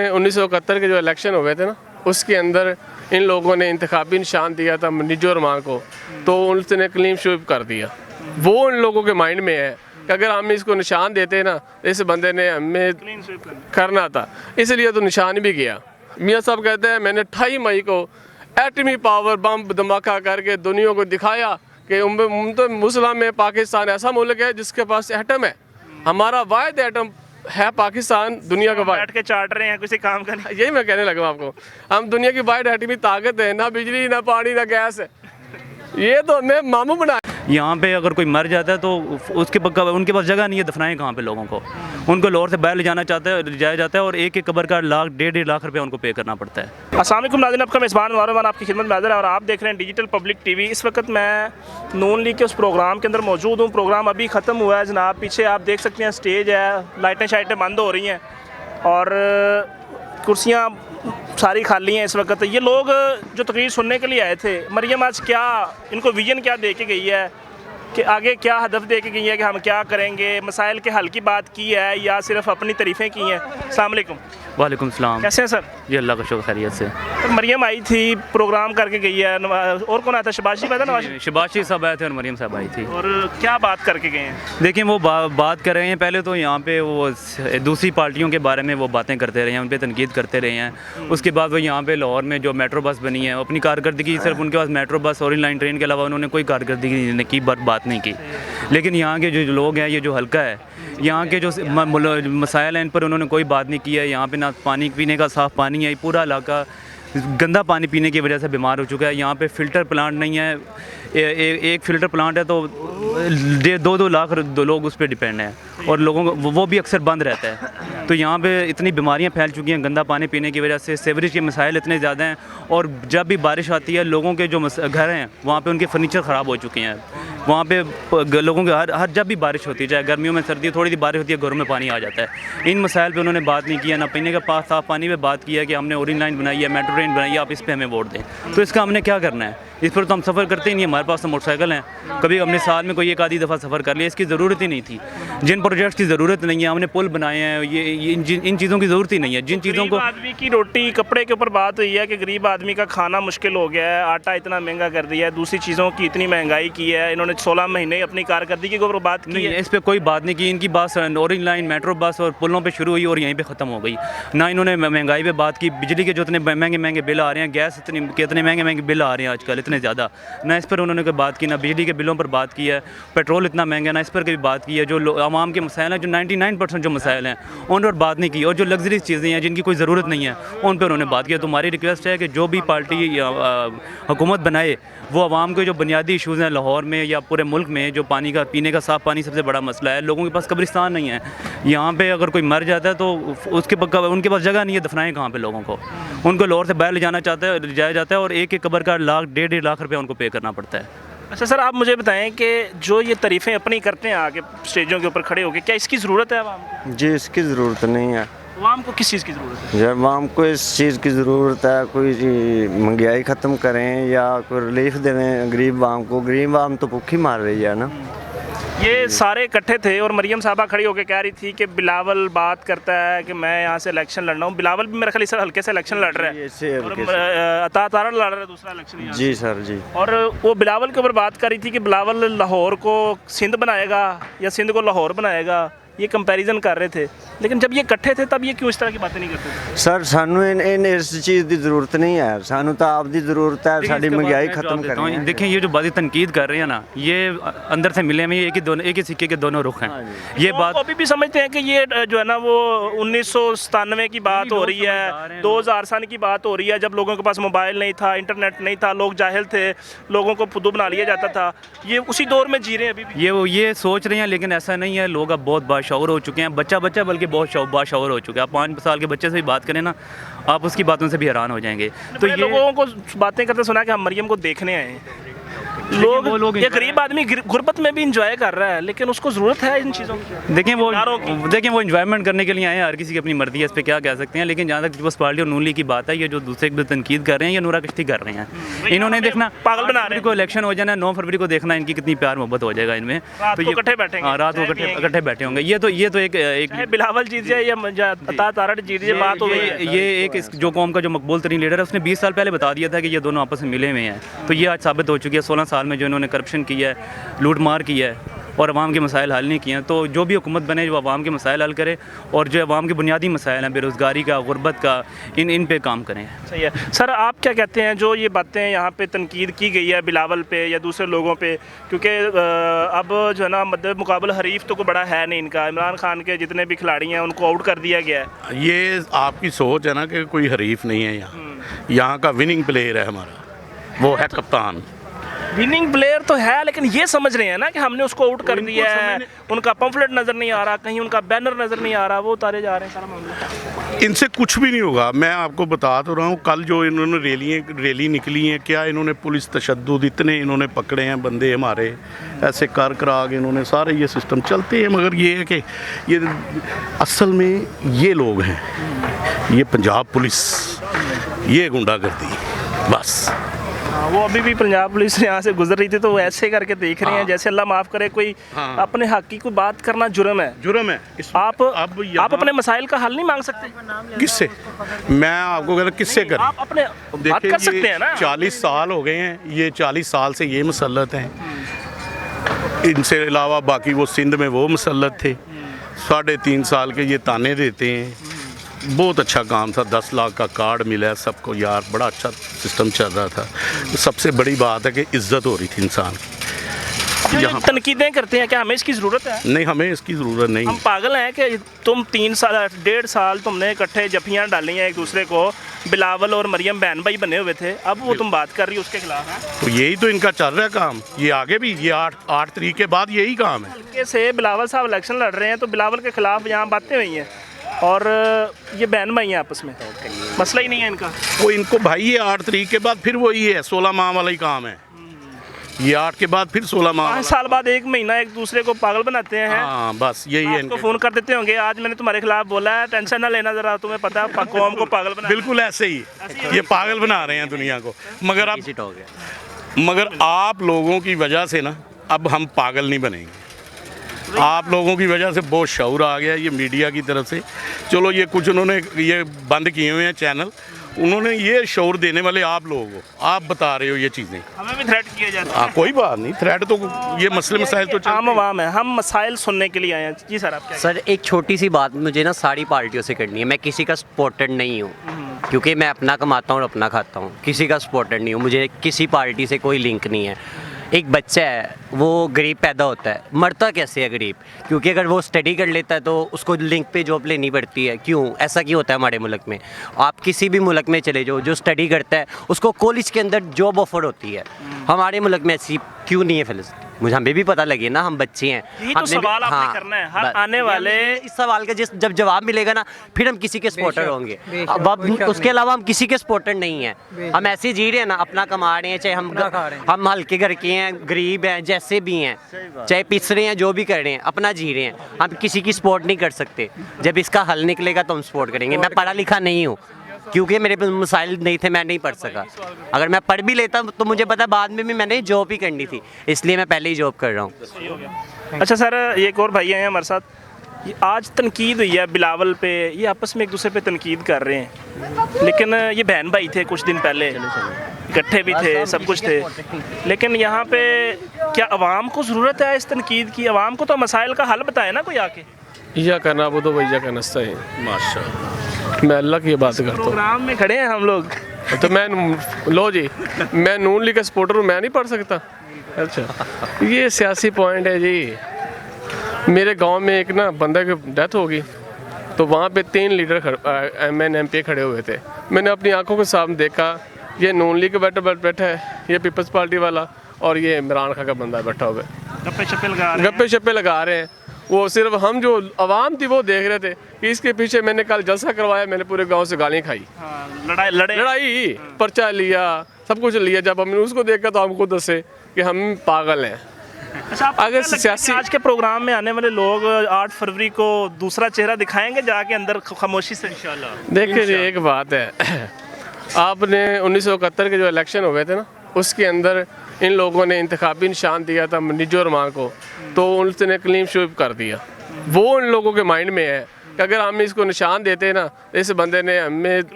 1971 के जो इलेक्शन हुए थे ना, उसके अंदर इन लोगों ने इंतखाबी निशान दिया था निजो रहमान को, तो उनसे क्लीन स्वीप कर दिया। वो इन लोगों के माइंड में है कि अगर हम इसको निशान देते ना, इस बंदे ने हमें करना था, इसलिए तो निशान भी गया। मियाँ साहब कहते हैं मैंने 28 मई को एटमी पावर बम धमाका करके दुनिया को दिखाया कि मुस्लिम में पाकिस्तान ऐसा मुल्क है जिसके पास एटम है। हमारा वाहिद एटम है पाकिस्तान, दुनिया का बैठ के चाट रहे हैं किसी काम का नहीं। यही मैं कहने लगा आपको, हम दुनिया की वाहिद एटमी ताकत है, ना बिजली ना पानी ना गैस है, ये तो हमें मामू बना। यहाँ पे अगर कोई मर जाता है तो उनके पास जगह नहीं है, दफनाएं कहाँ पे लोगों को। उनको लाहौर से बाहर ले जाया जाता है और एक कब्र का डेढ़ लाख रुपया उनको पे करना पड़ता है। अस्सलाम वालेकुम नाज़रीन, आपका मेज़बान वारमान आपकी खिदमत में हाज़िर है और आप देख रहे हैं डिजिटल पब्लिक टीवी। इस वक्त मैं नून लीग के उस प्रोग्राम के अंदर मौजूद हूँ। प्रोग्राम अभी ख़त्म हुआ है जनाब। पीछे आप देख सकते हैं स्टेज है, लाइटें शाइटें बंद हो रही हैं और कुर्सियाँ सारी खाली हैं इस वक्त। ये लोग जो तकरीर सुनने के लिए आए थे, मरियम आज क्या इनको विजन क्या दे के गई है कि आगे क्या हदफ दे के गई है कि हम क्या करेंगे, मसाइल के हल की बात की है या सिर्फ अपनी तारीफ़ें की हैं। अस्सलाम वालेकुम। वालेकुम सलाम। कैसे हैं सर? जी अल्लाह का शुक्र खैरियत से। तो मरियम आई थी, प्रोग्राम करके गई है। और कौन आया था? शबाशी आया था? नवाज शबाशी साहब आए थे और मरियम साहब आई थी। और क्या बात करके गए हैं? देखिए वो बात कर रहे हैं। पहले तो यहाँ पे वो दूसरी पार्टियों के बारे में वो बातें करते रहे हैं, उन पर तनकीद करते रहे हैं। उसके बाद वो यहाँ पे लाहौर में जो मेट्रो बस बनी है, अपनी कारकर्दगी सिर्फ उनके पास मेट्रो बस और लाइन ट्रेन के अलावा उन्होंने कोई कारकर्दगी की बात नहीं की। लेकिन यहाँ के जो लोग हैं, ये जो हल्का है, यहाँ के जो मसाइल हैं इन पर उन्होंने कोई बात नहीं की है। यहाँ पे ना पानी पीने का साफ़ पानी है, पूरा इलाका गंदा पानी पीने की वजह से बीमार हो चुका है। यहाँ पे फ़िल्टर प्लांट नहीं है, एक फ़िल्टर प्लांट है तो 2-2 लाख लोग उस पर डिपेंड हैं और लोगों को वो भी अक्सर बंद रहता है। तो यहाँ पे इतनी बीमारियाँ फैल चुकी हैं गंदा पानी पीने की वजह से। सीवरेज के मसाइल इतने ज़्यादा हैं और जब भी बारिश आती है लोगों के जो घर हैं वहाँ पे उनके फर्नीचर ख़राब हो चुके हैं। वहाँ पे लोगों के हर जब भी बारिश होती है, चाहे गर्मियों में सर्दी थोड़ी सी बारिश होती है, घरों में पानी आ जाता है। इन मसाइल पे उन्होंने बात नहीं किया, ना पीने का साफ़ पानी पे बात किया कि हमने ओरिजिनल लाइन बनाई है, मेट्रो ट्रेन बनाई है, आप इस पे हमें वोट दें। तो इसका हमने क्या करना है? इस पर तो हम सफ़र करते ही नहीं, हमारे पास तो मोटरसाइकिल हैं। कभी हमने साल में कोई एक आधी दफ़ा सफ़र कर लिया, इसकी ज़रूरत ही नहीं थी। जिन प्रोजेक्ट्स की ज़रूरत नहीं है, हमने पुल बनाए हैं, ये इन चीज़ों की ज़रूरत ही नहीं है। जिन चीज़ों को आदमी की रोटी कपड़े के ऊपर बात हुई है कि गरीब आदमी का खाना मुश्किल हो गया है, आटा इतना महंगा कर दिया है, दूसरी चीज़ों की इतनी महंगाई की है। इन्होंने 16 महीने अपनी कारकर्दगी के ऊपर बात की है। इस पर कोई बात नहीं की। इनकी बात ऑरेंज लाइन, मेट्रो बस और पुलों पे शुरू हुई और यहीं पे ख़त्म हो गई। ना इन्होंने महंगाई पे बात की, बिजली के जो इतने महंगे बिल आ रहे हैं, गैस कितने महंगे बिल आ रहे हैं आजकल इतने ज़्यादा, ना इस पर उन्होंने कोई बात की। ना बिजली के बिलों पर बात की है, पेट्रोल इतना महंगा, ना इस पर कभी बात की है। जो आवाम के मसाइल हैं, जो 99% जो मसाइल हैं उन पर बात नहीं की। और जो लग्जरीज चीज़ें हैं जिनकी कोई ज़रूरत नहीं है उन पर उन्होंने बात की। तो हमारी रिक्वेस्ट है कि जो भी पार्टी हुकूमत बनाए वो आवाम के जो बुनियादी इशूज़ हैं लाहौर में या पूरे मुल्क में, जो पानी का पीने का साफ़ पानी सबसे बड़ा मसला है। लोगों के पास कब्रिस्तान नहीं है। यहाँ पे अगर कोई मर जाता है तो उनके पास जगह नहीं है, दफनाएं कहाँ पे लोगों को। उनको लाहौर से बाहर ले जाया जाता है और एक कब्र का डेढ़ लाख रुपया उनको पे करना पड़ता है। अच्छा सर, आप मुझे बताएं कि जो ये तारीफ़ें अपनी करते हैं आगे स्टेजों के ऊपर खड़े होकर, क्या इसकी ज़रूरत है आवाम को? जी इसकी ज़रूरत नहीं है। आवाम को किस चीज़ की ज़रूरत है? जब आवाम को इस चीज़ की ज़रूरत है, कोई महंगाई ख़त्म करें या कोई रिलीफ दें गरीब आवाम को। गरीब आवाम तो भूखी मार रही है ना। ये सारे इकट्ठे थे और मरियम साहबा खड़ी होकर कह रही थी कि बिलावल बात करता है कि मैं यहाँ से इलेक्शन लड़ना हूँ। बिलावल भी मेरे ख्याल इस हल्के से इलेक्शन लड़ रहा है और अता तारा लड़ रहा है दूसरा इलेक्शन। जी सर जी। और वो बिलावल के ऊपर बात कर रही थी कि बिलावल लाहौर को सिंध बनाएगा या सिंध को लाहौर बनाएगा, ये कंपैरिजन कर रहे थे। लेकिन जब ये इकट्ठे थे तब ये क्यों इस तरह की बातें नहीं करते थे? सर सानू इस चीज़ की ज़रूरत नहीं है, सानू तो आपकी ज़रूरत है साड़ी महंगाई ख़त्म करें। देखें ये जो बातें तनकीद कर रहे हैं ना, ये अंदर से मिले में एक ही सिक्के के दोनों रुख हैं। ये बात अभी भी समझते हैं कि ये जो है ना वो 1997 की बात हो रही है, 2000 सन की बात हो रही है, जब लोगों के पास मोबाइल नहीं था, इंटरनेट नहीं था, लोग जाहिल थे, लोगों को फुद्दू बना लिया जाता था। ये उसी दौर में जी रहे हैं अभी भी। ये सोच रहे हैं, लेकिन ऐसा नहीं है। लोग अब बहुत बाशऊर हो चुके हैं, बच्चा बल्कि बहुत बाशऊर हो चुका है। आप 5 साल के बच्चे से भी बात करें ना, आप उसकी बातों से भी हैरान हो जाएंगे। तो ये लोगों को बातें करते सुना कि हम मरियम को देखने आए हैं। लोग ये गरीब आदमी गुर्बत में भी इंजॉय कर रहा है, लेकिन उसको ज़रूरत है इन चीज़ों की। देखें वो एंजॉयमेंट करने के लिए आए हैं, हर किसी की अपनी मर्जी है, इस पर क्या कह सकते हैं। लेकिन जहाँ तक पीपल्स पार्टी और नून लीग की बात है, ये जो दूसरे की तनकीद कर रहे हैं, ये नूरा कश्ती कर रहे हैं। इन्होंने देखना पागल बना रहे हैं। को इलेक्शन हो जाना, 9 फरवरी को देखना इनकी कितनी प्यार मोहब्बत हो जाएगा इनमें। तो ये इकट्ठे बैठेंगे, हाँ, रात को इकट्ठे बैठे होंगे। ये तो एक बिलावल जीत जाए या अता तारड़ जीत जाए, बात हो गई। ये एक जो कौम का जो मकबूल तरीन लीडर है, उसने 20 साल पहले बता दिया था कि ये दोनों आपस में मिले हुए हैं। तो ये आज साबित हो चुकी है। 16 साल में जो इन्होंने करप्शन किया है, लूट मार किया है और अवाम के मसाइल हल नहीं किए हैं। तो जो भी हुकूमत बने जो अवाम के मसाइल हल करे, और जो अवाम के बुनियादी मसाइल हैं, बेरोज़गारी का, गुर्बत का, इन पे काम करें। सही है सर। आप क्या कहते हैं जो ये बातें यहाँ पे तनकीद की गई है बिलावल पे या दूसरे लोगों पे, क्योंकि अब जो है ना मद्दे मुकाबला हरीफ तो कोई बड़ा है नहीं इनका, इमरान खान के जितने भी खिलाड़ी हैं उनको आउट कर दिया गया है। ये आपकी सोच है ना कि कोई हरीफ नहीं है यहाँ का विनिंग प्लेयर है हमारा, वो है कप्तान। विनिंग प्लेयर तो है, लेकिन ये समझ रहे हैं ना कि हमने उसको आउट कर दिया है, उनका पम्फलेट नज़र नहीं आ रहा, कहीं उनका बैनर नज़र नहीं आ रहा, वो उतारे जा रहे हैं। सारा मामला इनसे कुछ भी नहीं होगा। मैं आपको बता तो रहा हूँ, कल जो इन्होंने रैली निकली है, क्या इन्होंने पुलिस तशद्दुद इतने इन्होंने पकड़े हैं बंदे हमारे, ऐसे कर करा के इन्होंने सारे ये सिस्टम चलते हैं। मगर ये है कि ये असल में ये लोग हैं, ये पंजाब पुलिस, ये गुंडागर्दी बस। वो अभी भी पंजाब पुलिस यहाँ से गुजर रही थी तो वो ऐसे करके देख रहे हैं जैसे अल्लाह माफ़ करे कोई अपने हक की कोई बात करना जुर्म है। जुर्म है। आप अपने मसाइल का हल नहीं मांग सकते? किससे? मैं आपको कहता किससे करें? आप अपने बात कर सकते हैं ना। 40 साल हो गए हैं, ये 40 साल से ये मुसल्लत हैं। इनसे अलावा बाकी वो सिंध में वो मुसल्लत थे। 3.5 साल के ये ताने देते हैं। बहुत अच्छा काम था, 10 लाख का कार्ड मिला सबको यार, बड़ा अच्छा सिस्टम चल रहा था। सबसे बड़ी बात है कि इज्जत हो रही थी इंसान की। यहाँ तनकीदें करते हैं, क्या हमें इसकी ज़रूरत है? नहीं, हमें इसकी ज़रूरत नहीं। हम पागल हैं कि तुम 1.5 साल तुमने इकट्ठे जफियाँ डाली हैं एक दूसरे को, बिलावल और मरियम बहन भाई बने हुए थे, अब वो तुम बात कर रही हो उसके खिलाफ है। तो यही तो इनका चल रहा है काम, ये आगे भी, ये 8 तारीख के बाद यही काम है। हल्के से बिलावल साहब इलेक्शन लड़ रहे हैं तो बिलावल के खिलाफ यहाँ बातें हुई हैं, और ये बहन भाई हैं आपस में, मसला ही नहीं है इनका। वो इनको भाई ये 8 तारीख के बाद फिर वही है, 16 माह वाला ही काम है। ये 8 के बाद फिर 16 माह। 5 साल बाद 1 महीना एक दूसरे को पागल बनाते हैं। हाँ, बस यही है इनको फ़ोन कर देते होंगे, आज मैंने तुम्हारे खिलाफ बोला है, टेंशन ना लेना ज़रा, तुम्हें पता है कौम को पागल बना। बिल्कुल ऐसे ही ये पागल बना रहे हैं दुनिया को। मगर आप लोगों की वजह से ना अब हम पागल नहीं बनेंगे। आप लोगों की वजह से बहुत शऊर आ गया ये मीडिया की तरफ से। चलो ये कुछ उन्होंने ये बंद किए हुए हैं चैनल, उन्होंने ये शऊर देने वाले आप लोगों को, आप बता रहे हो ये चीज़ें। हमें भी थ्रेट किया जाता है। कोई बात नहीं, थ्रेट तो ये मसले मसाइल तो आम आवाम है, हम मसाइल सुनने के लिए आए हैं। जी सर, आप क्या? सर एक छोटी सी बात मुझे ना सारी पार्टियों से करनी है। मैं किसी का सपोर्टर नहीं हूँ, क्योंकि मैं अपना कमाता हूँ और अपना खाता हूँ, किसी का सपोर्टर नहीं हूँ। मुझे किसी पार्टी से कोई लिंक नहीं है। एक बच्चा है, वो गरीब पैदा होता है, मरता कैसे है गरीब? क्योंकि अगर वो स्टडी कर लेता है तो उसको लिंक पे जॉब लेनी पड़ती है। क्यों ऐसा क्यों होता है हमारे मुल्क में? आप किसी भी मुल्क में चले जाओ, जो स्टडी करता है उसको कॉलेज के अंदर जॉब ऑफर होती है। हमारे मुल्क में ऐसी क्यों नहीं है फिलिस्तीन? मुझे हमें भी पता लगे ना, हम बच्चे हैं। यही तो सवाल आपने करना है। हर आने वाले इस सवाल का जब जवाब मिलेगा ना, फिर हम किसी के सपोर्टर होंगे। अब उसके अलावा हम किसी के सपोर्टर नहीं हैं। हम ऐसे जी रहे हैं ना, अपना कमा रहे हैं, चाहे हम हल्के घर के हैं, गरीब हैं, जैसे भी हैं, चाहे पिस रहे हैं, जो भी कर रहे हैं, अपना जी रहे हैं। हम किसी की सपोर्ट नहीं कर सकते। जब इसका हल निकलेगा तो हम सपोर्ट करेंगे। मैं पढ़ा लिखा नहीं हूँ, क्योंकि मेरे पास मसाइल नहीं थे, मैं नहीं पढ़ सका। अगर मैं पढ़ भी लेता तो मुझे पता बाद में भी मैंने जॉब ही करनी थी, इसलिए मैं पहले ही जॉब कर रहा हूँ। अच्छा सर, एक और भाई हैं हमारे साथ। ये आज तनकीद हुई है बिलावल पे, ये आपस में एक दूसरे पे तनकीद कर रहे हैं, लेकिन ये बहन भाई थे, कुछ दिन पहले इकट्ठे भी थे, सब कुछ थे। लेकिन यहाँ पे क्या आवाम को ज़रूरत है इस तनकीद की? आवाम को तो मसाइल का हल बताए ना कोई आके। या करना वो तो भैया का नस्ता है। माशाल्लाह, मैं अल्लाह की बात करता हूँ। प्रोग्राम में खड़े हैं हम लोग, तो मैं लो जी, मैं नून लीग का सपोर्टर हूँ, मैं नहीं पढ़ सकता? अच्छा, ये सियासी पॉइंट है जी। मेरे गांव में एक ना बंदा की डेथ हो गई, तो वहाँ पे 3 लीडर MNMP खड़े हुए थे। मैंने अपनी आंखों के सामने देखा, ये नून लीग का बैठा है, ये पीपल्स पार्टी वाला, और ये इमरान खान का बंदा बैठा हुआ है, गप्पे शप्पे लगा रहे हैं। वो सिर्फ हम जो आवाम थी वो देख रहे थे कि इसके पीछे मैंने कल जलसा करवाया, मैंने पूरे गांव से गालियाँ खाई, लड़ाई पर्चा लिया, सब कुछ लिया। जब हमने उसको देखा तो हमको दसे कि हम पागल हैं। अच्छा, अगर सियासी आज के प्रोग्राम में आने वाले लोग 8 फरवरी को दूसरा चेहरा दिखाएंगे जाके अंदर खामोशी से इंशाल्लाह। देखिए जी, एक बात है, आपने 1971 के जो इलेक्शन हुए थे ना, उसके अंदर इन लोगों ने इंतखाबी निशान दिया था निजो रहमान को, तो उनसे क्लीन स्वीप कर दिया। वो इन लोगों के माइंड में है कि अगर हम इसको निशान देते ना, इस बंदे ने हमें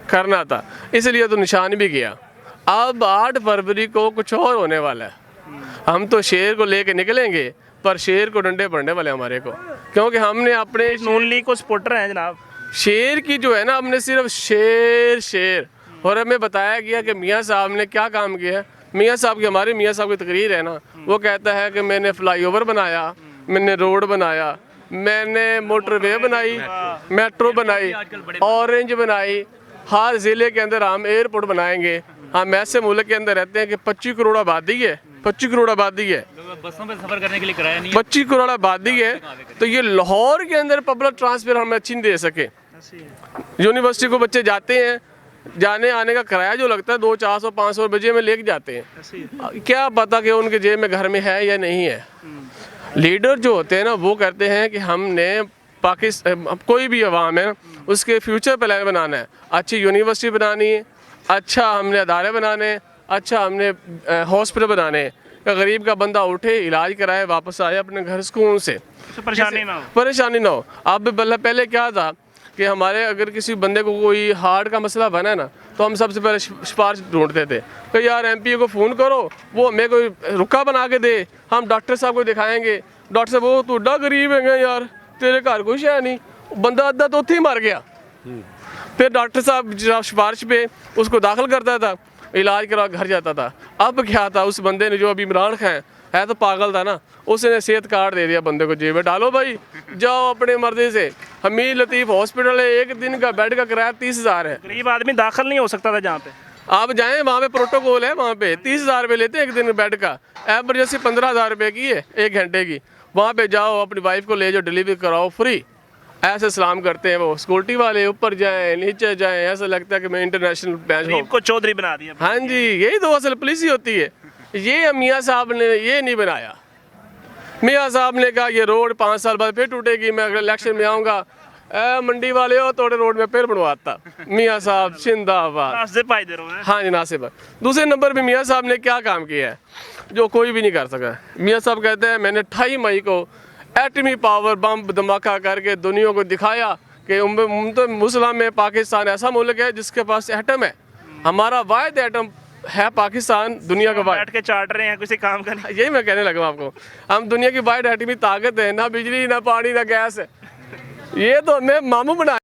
करना था, इसलिए तो निशान भी गया। अब 8 फरवरी को कुछ और होने वाला है। हम तो शेर को लेके निकलेंगे, पर शेर को डंडे पड़ने वाले हमारे को, क्योंकि हमने अपने नून लीग को सपोर्टर हैं जनाब। शेर की जो है ना, हमने सिर्फ शेर और हमें बताया गया कि मियाँ साहब ने क्या काम किया है। मियाँ साहब की, हमारे मियाँ साहब की तकरीर है ना, वो कहता है कि मैंने फ्लाईओवर बनाया, मैंने रोड बनाया, मैंने मोटरवे बनाई, मेट्रो बनाई, ऑरेंज बनाई, हर ज़िले के अंदर हम एयरपोर्ट बनाएंगे। हम ऐसे मुल्क के अंदर रहते हैं कि 25 करोड़ आबादी है, 25 करोड़ आबादी है, बसों में सफर करने के लिए किराया नहीं 25 करोड़ आबादी है, तो ये लाहौर के अंदर पब्लिक ट्रांसपोर्ट हम अच्छी नहीं दे सके। यूनिवर्सिटी को बच्चे जाते हैं, जाने आने का किराया जो लगता है 200, 400, 500 रुपये में लेके जाते हैं। क्या पता कि उनके जेब में घर में है या नहीं है। लीडर जो होते हैं ना, वो कहते हैं कि हमने पाकिस्तान, कोई भी अवाम है उसके फ्यूचर प्लान बनाना है, अच्छी यूनिवर्सिटी बनानी है, अच्छा हमने अदारे बनाने, अच्छा हमने हॉस्पिटल बनाने, गरीब का बंदा उठे, इलाज कराए, वापस आए अपने घर सुकून से, परेशानी ना हो। अब पहले क्या था कि हमारे अगर किसी बंदे को कोई हार्ट का मसला बना है ना, तो हम सबसे पहले सिफारिश ढूंढते थे कि यार MP को फ़ोन करो, वो हमें कोई रुका बना के दे, हम डॉक्टर साहब को दिखाएंगे। डॉक्टर साहब, वो तो एडा गरीब है यार, तेरे घर कुछ है नहीं, बंदा अद्धा तो उत्थे ही मर गया। फिर डॉक्टर साहब सिफारिश पे उसको दाखिल करता था, इलाज करा घर जाता था। अब क्या था, उस बंदे ने, जो अभी इमरान खान है तो पागल था ना, उसने सेहत कार्ड दे दिया बंदे को, जेब में डालो भाई, जाओ अपने मर्जी से। हमीद लतीफ़ हॉस्पिटल है, एक दिन का बेड का किराया 30,000 है। गरीब आदमी दाखिल नहीं हो सकता था जहाँ पे। आप जाएं, वहाँ पे प्रोटोकॉल है, वहाँ पे 30,000 रुपये लेते हैं एक दिन बेड का, एमरजेंसी 15,000 रुपये की है 1 घंटे की। वहाँ पे जाओ, अपनी वाइफ को ले जाओ, डिलीवरी कराओ फ्री। ऐसे सलाम करते हैं वो सिक्योरिटी वाले, ऊपर जाएं नीचे जाएं, ऐसा लगता है कि मैं इंटरनेशनल मैच हूँ। को चौधरी बना दिया। हाँ जी, यही तो असल पुलिस ही होती है। ये मियाँ साहब ने ये नहीं बनाया। मियाँ साहब ने कहा ये रोड 5 साल बाद फिर टूटेगी, मैं अगर इलेक्शन में आऊँगा, मंडी वाले हो थोड़े रोड में फिर बनवाता। मियाँ साहब जिंदाबाद। हाँ जी, नासिब। दूसरे नंबर पे मियाँ साहब ने क्या काम किया है जो कोई भी नहीं कर सका। मियाँ साहब कहते हैं मैंने 28 मई को एटमी पावर बम धमाका करके दुनिया को दिखाया कि मुस्लिम में पाकिस्तान ऐसा मुल्क है जिसके पास एटम है। हमारा वाहिद एटम है पाकिस्तान, दुनिया का वाहिद। बैठ के चाट रहे हैं किसी काम का नहीं। यही मैं कहने लगा आपको, हम दुनिया की वाहिद एटमी ताकत है, ना बिजली ना पानी ना गैस है। ये तो हमें मामू बना